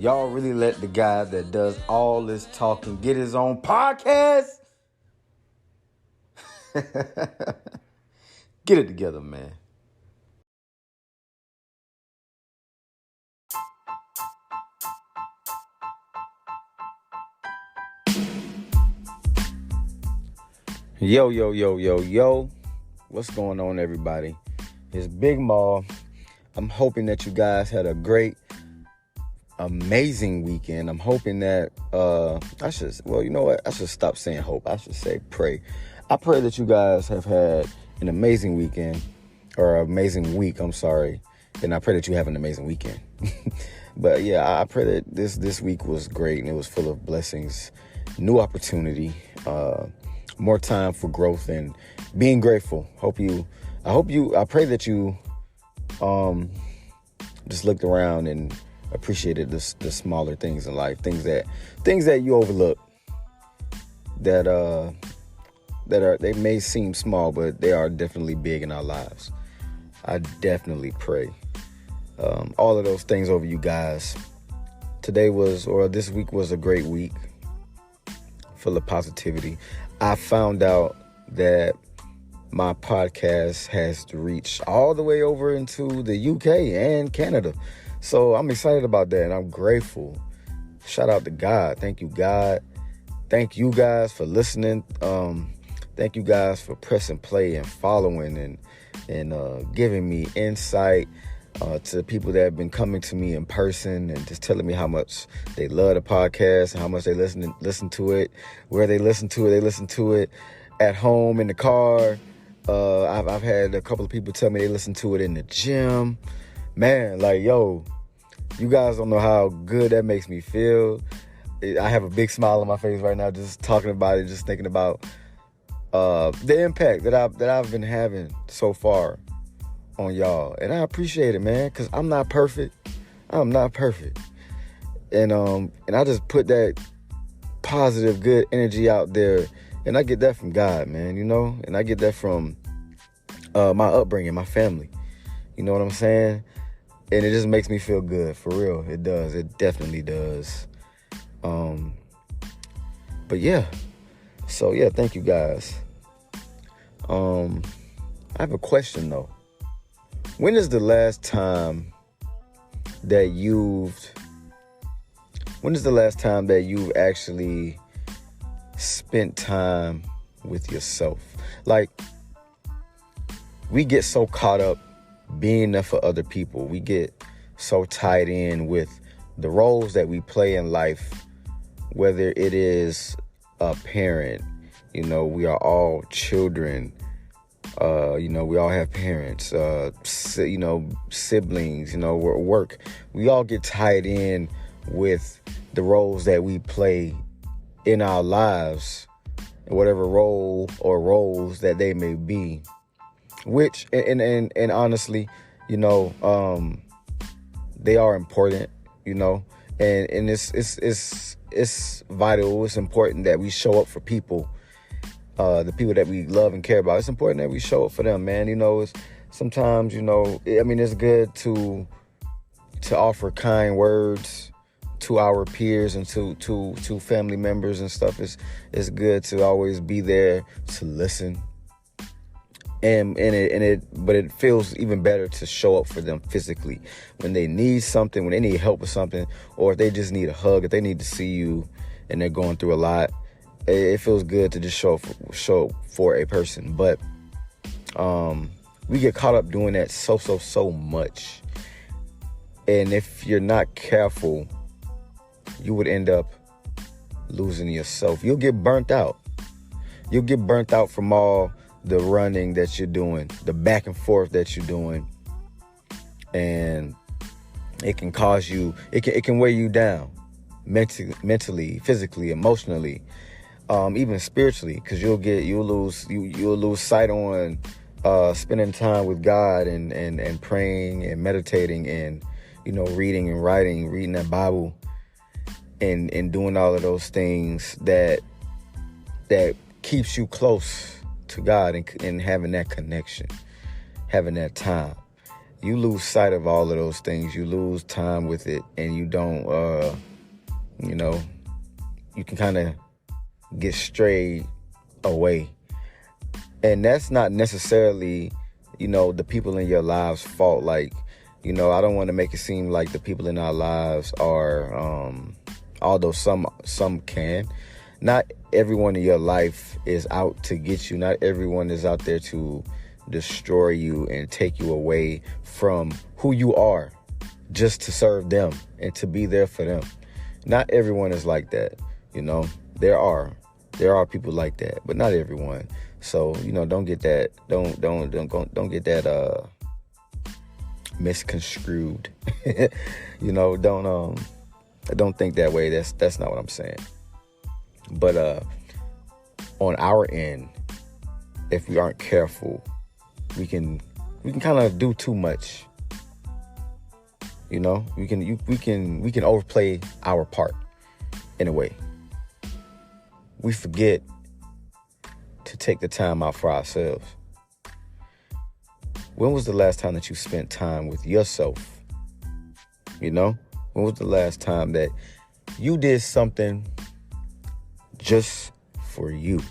Y'all really let the guy that does all this talking get his own podcast? Get it together, man. Yo. What's going on, everybody? It's Big Maul. I'm hoping that you guys had a great, amazing weekend. I'm hoping that, I should stop saying hope. I should say pray. I pray that you guys have had an amazing weekend, or amazing week, I'm sorry. And I pray that you have an amazing weekend. But yeah, I pray that this week was great and it was full of blessings, new opportunity, more time for growth and being grateful. I pray that you just looked around and appreciated the smaller things in life, things that you overlook, they may seem small, but they are definitely big in our lives. I definitely pray all of those things over you guys. This week was a great week, full of positivity. I found out that my podcast has reached all the way over into the UK and Canada. So I'm excited about that and I'm grateful. Shout out to God. Thank you, God. Thank you guys for listening. Thank you guys for pressing play and following and giving me insight. To the people that have been coming to me in person and just telling me how much they love the podcast and how much they listen to it, where they listen to it at home, in the car. I've had a couple of people tell me they listen to it in the gym. Man, you guys don't know how good that makes me feel. I have a big smile on my face right now just talking about it, just thinking about the impact that I've been having so far on y'all, and I appreciate it, man, because I'm not perfect. And I just put that positive, good energy out there, and I get that from God, man, and I get that from my upbringing, my family. You know what I'm saying? And it just makes me feel good, for real. It does. It definitely does. But yeah. So yeah, thank you guys. I have a question though. When is the last time that you've actually spent time with yourself? We get so caught up being there for other people. We get so tied in with the roles that we play in life, whether it is a parent, we are all children. We all have parents, siblings, work. We all get tied in with the roles that we play in our lives, whatever role or roles that they may be, which, and honestly, they are important, and it's vital. It's important that we show up for people. The people that we love and care about. It's important that we show up for them, man. Sometimes, it's good to offer kind words to our peers and to family members and stuff. It's good to always be there to listen. But it feels even better to show up for them physically when they need something, when they need help with something, or if they just need a hug, if they need to see you and they're going through a lot. It feels good to just show for a person, but we get caught up doing that so much, and if you're not careful, you would end up losing yourself. You'll get burnt out. You'll get burnt out from all the running that you're doing, the back and forth that you're doing, and it can cause you. It can weigh you down mentally, physically, emotionally. Even spiritually, because you'll lose sight on spending time with God and praying and meditating and reading and reading that Bible and doing all of those things that keeps you close to God and having that connection, having that time. you lose sight of all of those things. You lose time with it, and you don't, you can kind of get strayed away. And that's not necessarily, the people in your lives' fault. Like, I don't want to make it seem like the people in our lives are, although some can. Not everyone in your life is out to get you. Not everyone is out there to destroy you and take you away from who you are just to serve them and to be there for them. Not everyone is like that. There are people like that, but not everyone. So, don't get that, don't get that, misconstrued. Don't think that way. That's not what I'm saying. But, on our end, if we aren't careful, we can kind of do too much. We can overplay our part in a way. We forget to take the time out for ourselves. When was the last time that you spent time with yourself? When was the last time that you did something just for you?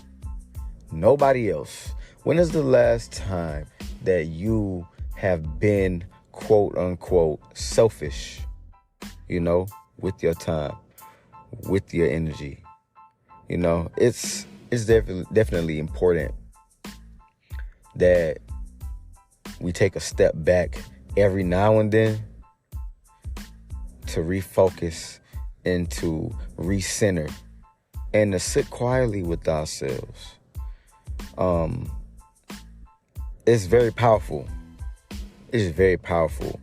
Nobody else. When is the last time that you have been, quote unquote, selfish, with your time, with your energy? It's definitely important that we take a step back every now and then to refocus and to recenter and to sit quietly with ourselves. It's very powerful. It's very powerful.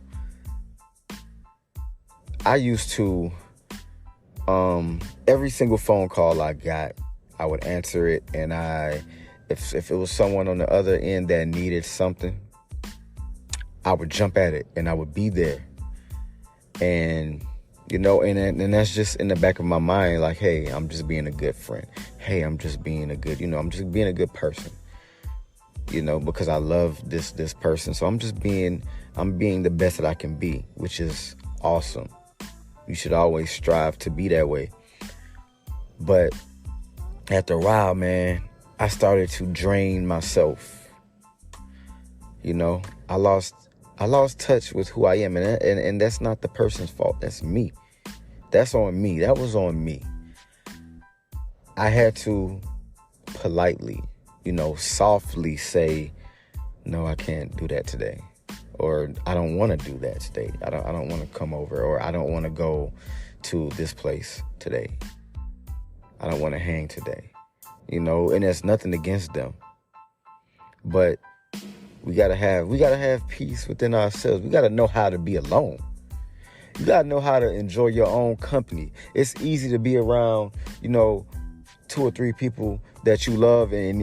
I used to, every single phone call I got, I would answer it, and if it was someone on the other end that needed something, I would jump at it and I would be there. And, and that's just in the back of my mind, like, hey, I'm just being a good friend. Hey, I'm just being a good, I'm just being a good person, because I love this person. So I'm being the best that I can be, which is awesome. You should always strive to be that way. But after a while, man, I started to drain myself. I lost touch with who I am, and that's not the person's fault. That's me. That's on me. That was on me. I had to politely, softly say, no, I can't do that today. Or I don't want to do that today. I don't want to come over, or I don't want to go to this place today. I don't want to hang today. And there's nothing against them. But we gotta have peace within ourselves. We gotta know how to be alone. You gotta know how to enjoy your own company. It's easy to be around, 2 or 3 people that you love, and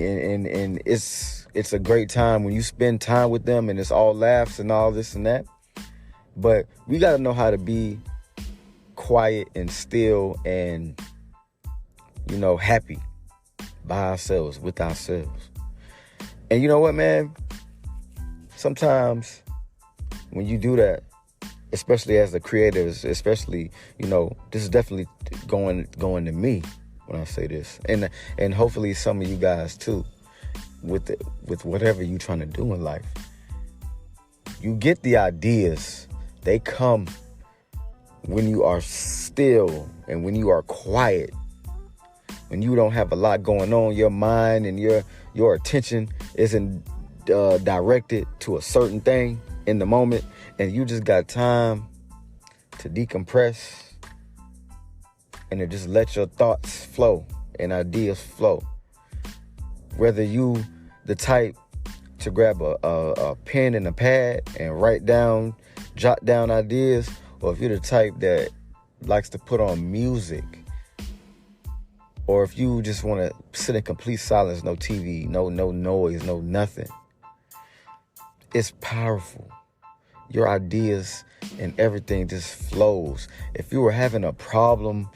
it's a great time when you spend time with them, and it's all laughs and all this and that. But we gotta know how to be quiet and still and happy by ourselves, with ourselves. And you know what, man? Sometimes when you do that, especially as the creators, especially, this is definitely going to me when I say this, and hopefully some of you guys too, with whatever you're trying to do in life. You get the ideas. They come when you are still and when you are quiet. When you don't have a lot going on, your mind and your attention isn't directed to a certain thing in the moment, and you just got time to decompress and to just let your thoughts flow and ideas flow. Whether you the type to grab a pen and a pad and jot down ideas, or if you're the type that likes to put on music, or if you just want to sit in complete silence, no TV, no noise, no nothing. It's powerful. Your ideas and everything just flows. If you were having a problem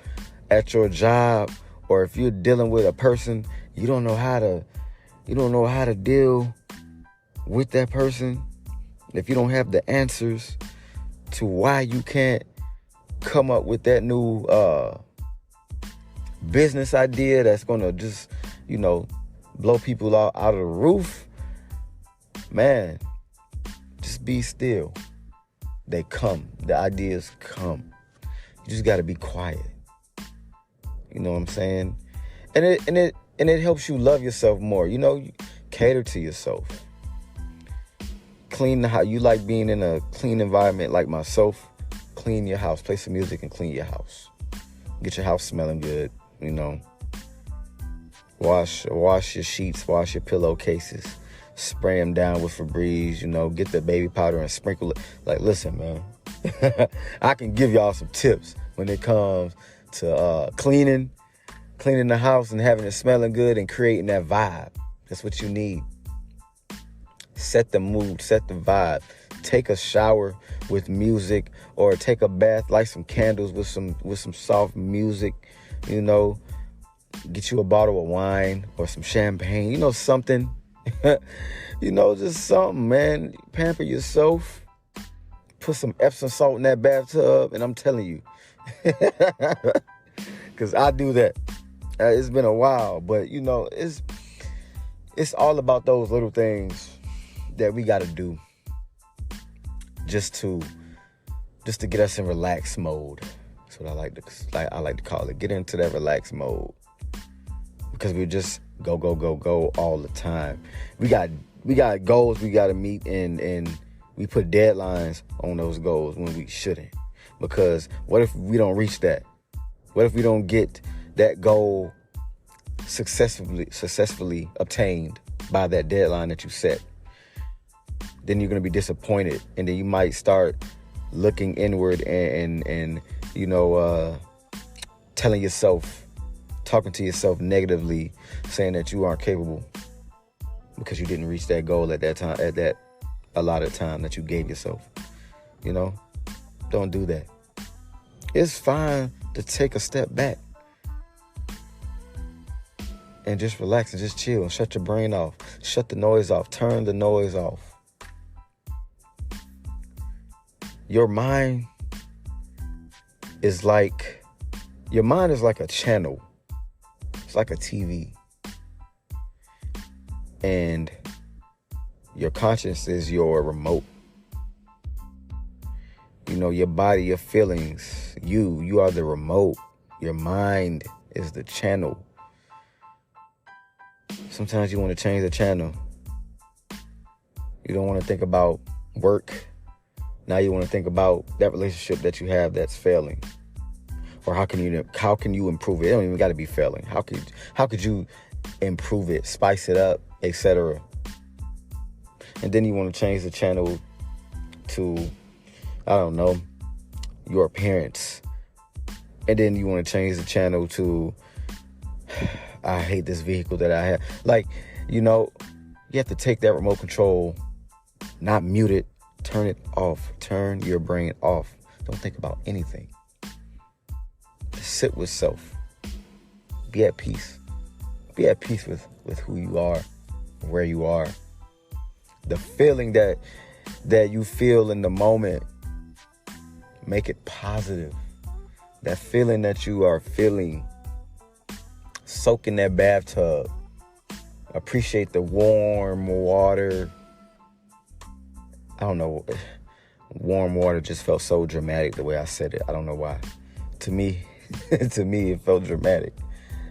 at your job, or if you're dealing with a person, you don't know how to deal with that person, If you don't have the answers to why you can't come up with that new business idea that's going to just, blow people out of the roof, man, just be still. They come. The ideas come. You just got to be quiet. You know what I'm saying? And it helps you love yourself more. You cater to yourself. Clean the house. You like being in a clean environment like myself. Clean your house. Play some music and clean your house. Get your house smelling good. Wash your sheets. Wash your pillowcases. Spray them down with Febreze. Get the baby powder and sprinkle it. Like, listen, man. I can give y'all some tips when it comes to cleaning the house and having it smelling good and creating that vibe. That's what you need. Set the mood, set the vibe. Take a shower with music, or take a bath, light some candles with some soft music. Get you a bottle of wine or some champagne. Something. Just something, man. Pamper yourself. Put some Epsom salt in that bathtub, and I'm telling you, because I do that. It's been a while, but it's all about those little things that we got to do just to get us in relaxed mode. That's what I like to call it. Get into that relaxed mode, because we just go all the time. We got goals we got to meet, and we put deadlines on those goals when we shouldn't. Because what if we don't reach that? What if we don't get that goal successfully obtained by that deadline that you set? Then you're going to be disappointed, and then you might start looking inward and talking to yourself negatively, saying that you aren't capable because you didn't reach that goal at that time, at that allotted time that you gave yourself. Don't do that. It's fine to take a step back and just relax and just chill and shut your brain off. Shut the noise off. Turn the noise off. Your mind is like a channel. It's like a TV. And your conscience is your remote. Your body, your feelings, you are the remote. Your mind is the channel. Sometimes you want to change the channel. You don't want to think about work. Now you want to think about that relationship that you have that's failing. Or how can you improve it? It don't even got to be failing. How could you improve it, spice it up, etc. And then you want to change the channel to, I don't know, your appearance. And then you want to change the channel to, I hate this vehicle that I have. You have to take that remote control, not mute it, turn it off. Turn your brain off. Don't think about anything. Just sit with self. Be at peace. Be at peace with who you are, where you are. The feeling that you feel in the moment, make it positive. That feeling that you are feeling, soak in that bathtub. Appreciate the warm water. I don't know. Warm water just felt so dramatic the way I said it. I don't know why. To me, it felt dramatic.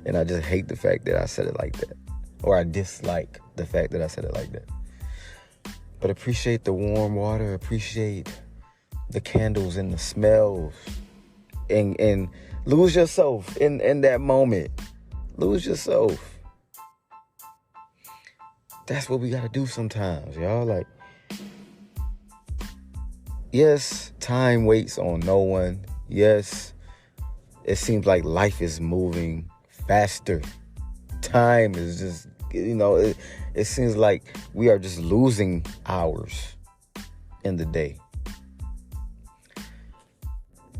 And I just hate the fact that I said it like that. Or I dislike the fact that I said it like that. But appreciate the warm water. Appreciate the candles and the smells. And lose yourself in that moment. Lose yourself. That's what we got to do sometimes, y'all. Yes, time waits on no one. Yes, it seems like life is moving faster. Time is just, it seems like we are just losing hours in the day.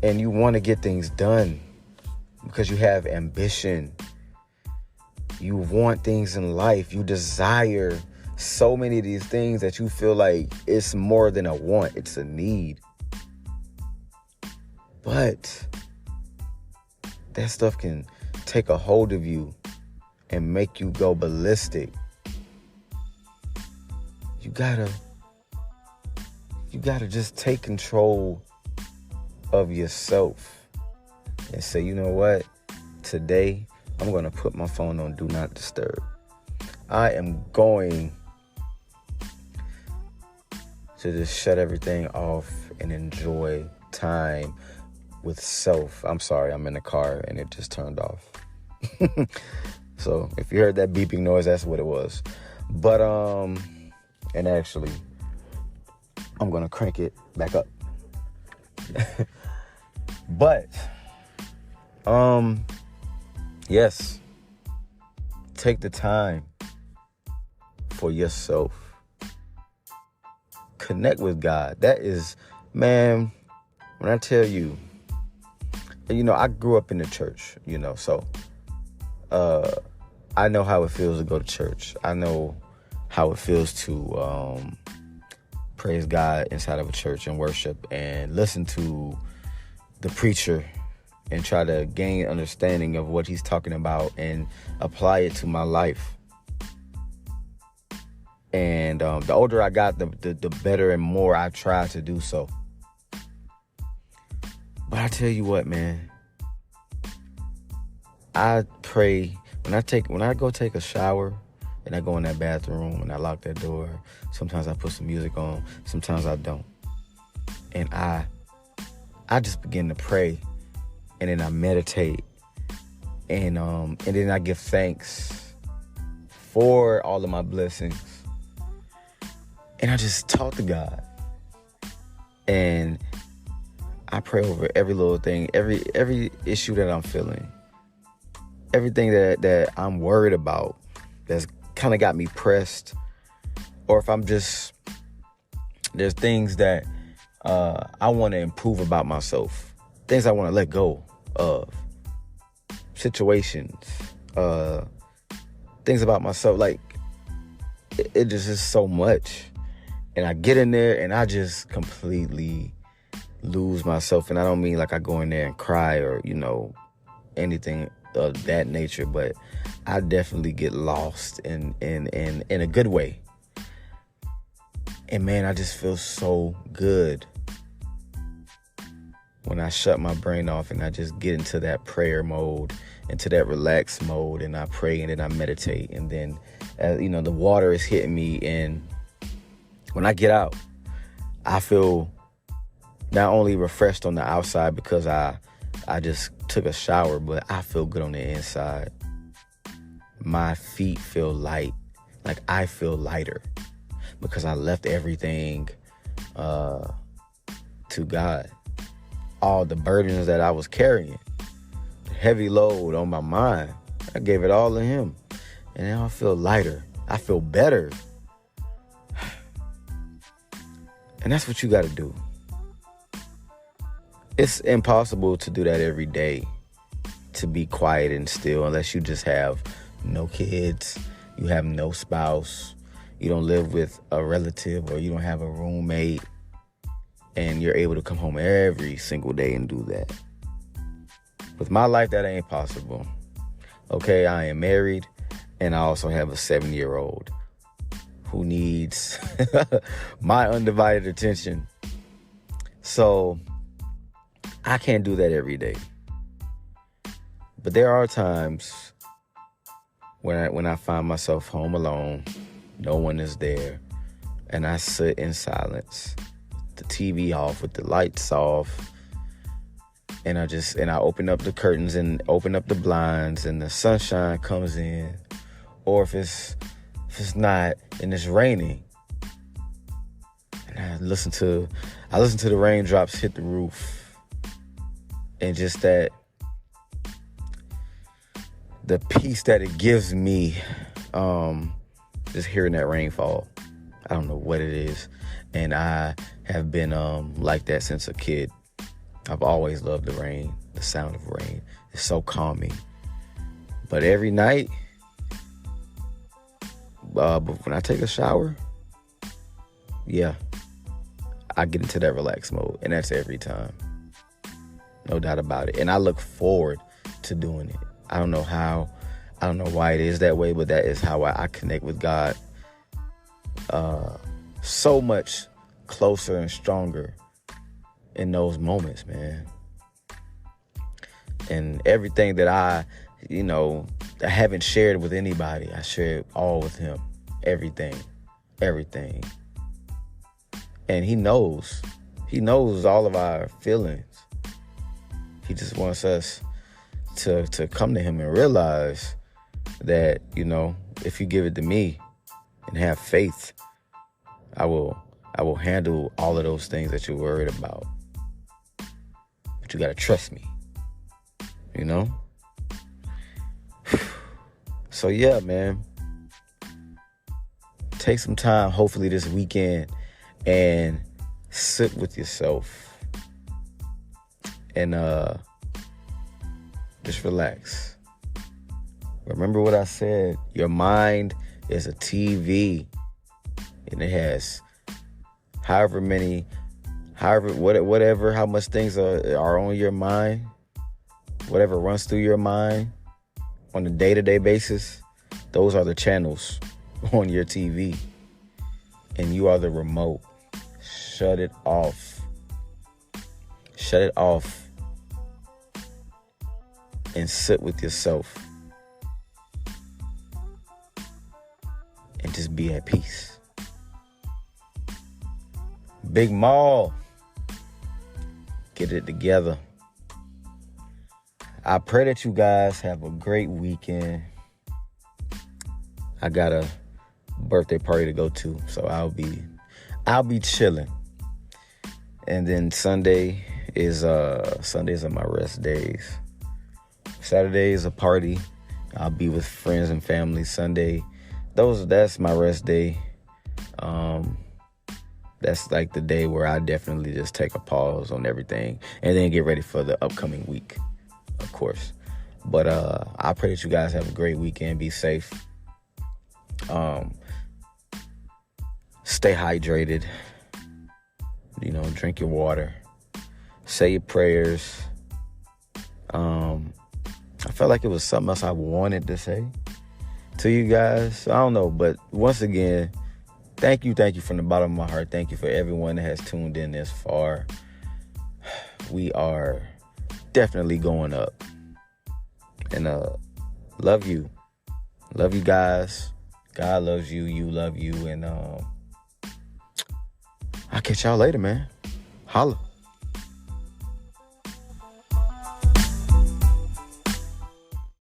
And you want to get things done because you have ambition. You want things in life. You desire so many of these things that you feel like it's more than a want, it's a need. But that stuff can take a hold of you and make you go ballistic. You gotta just take control of yourself and say, you know what? Today, I'm going to put my phone on Do Not Disturb. I am going to just shut everything off and enjoy time with self. I'm sorry, I'm in the car and it just turned off. So if you heard that beeping noise, that's what it was. But, and actually, I'm going to crank it back up. But, yes, take the time for yourself. Connect with God. That is, man, when I tell you, I grew up in the church, so I know how it feels to go to church. I know how it feels to praise God inside of a church and worship and listen to the preacher and try to gain understanding of what he's talking about and apply it to my life. And the older I got, the better and more I try to do so. But I tell you what, man, I pray when I go take a shower and I go in that bathroom and I lock that door. Sometimes I put some music on, sometimes I don't. And I just begin to pray, and then I meditate, and then I give thanks for all of my blessings. And I just talk to God. And I pray over every little thing, every issue that I'm feeling, everything that I'm worried about that's kind of got me pressed, or if there's things that I want to improve about myself, things I want to let go of, situations, things about myself, like it just is so much. And I get in there and I just completely lose myself. And I don't mean like I go in there and cry or, anything of that nature, but I definitely get lost in a good way. And man, I just feel so good when I shut my brain off and I just get into that prayer mode, into that relaxed mode, and I pray and then I meditate. And then, the water is hitting me, and when I get out, I feel not only refreshed on the outside because I just took a shower, but I feel good on the inside. My feet feel light, like I feel lighter because I left everything to God. All the burdens that I was carrying, the heavy load on my mind, I gave it all to Him. And now I feel lighter. I feel better. And that's what you got to do. It's impossible to do that every day, to be quiet and still, unless you just have no kids, you have no spouse, you don't live with a relative, or you don't have a roommate, and you're able to come home every single day and do that. With my life, that ain't possible. Okay, I am married, and I also have a 7-year-old who needs my undivided attention. So I can't do that every day. But there are times when I find myself home alone, no one is there, and I sit in silence, the TV off, with the lights off, and I open up the curtains and open up the blinds, and the sunshine comes in. Or if it's not and it's raining, and I listen to the raindrops hit the roof, and just the peace that it gives me, just hearing that rainfall. I don't know what it is, and I have been like that since a kid. I've always loved the rain, the sound of rain. It's so calming. But every night, But when I take a shower, yeah, I get into that relaxed mode. And that's every time. No doubt about it. And I look forward to doing it. I don't know how. I don't know why it is that way, but that is how I connect with God so much closer and stronger in those moments, man. And everything that I haven't shared with anybody, I share it all with him. Everything. And he knows all of our feelings. He just wants us to come to him and realize that, if you give it to me and have faith, I will handle all of those things that you're worried about. But you got to trust me, So yeah, man, take some time, hopefully this weekend, and sit with yourself and just relax. Remember what I said, your mind is a TV, and it has whatever, how much things are on your mind, whatever runs through your mind on a day-to-day basis, those are the channels on your TV, and you are the remote. Shut it off and sit with yourself and just be at peace. Big Mall, get it together. I pray that you guys have a great weekend. I got a birthday party to go to, so I'll be chilling. And then Sundays are my rest days. Saturday is a party. I'll be with friends and family. Sunday, that's my rest day. That's like the day where I definitely just take a pause on everything and then get ready for the upcoming week, of course. But I pray that you guys have a great weekend. Be safe. Stay hydrated. Drink your water. Say your prayers. I felt like it was something else I wanted to say to you guys. I don't know, but once again, thank you from the bottom of my heart. Thank you for everyone that has tuned in this far. We are definitely going up. And love you. Love you guys. God loves you. You love you. And I'll catch y'all later, man. Holla.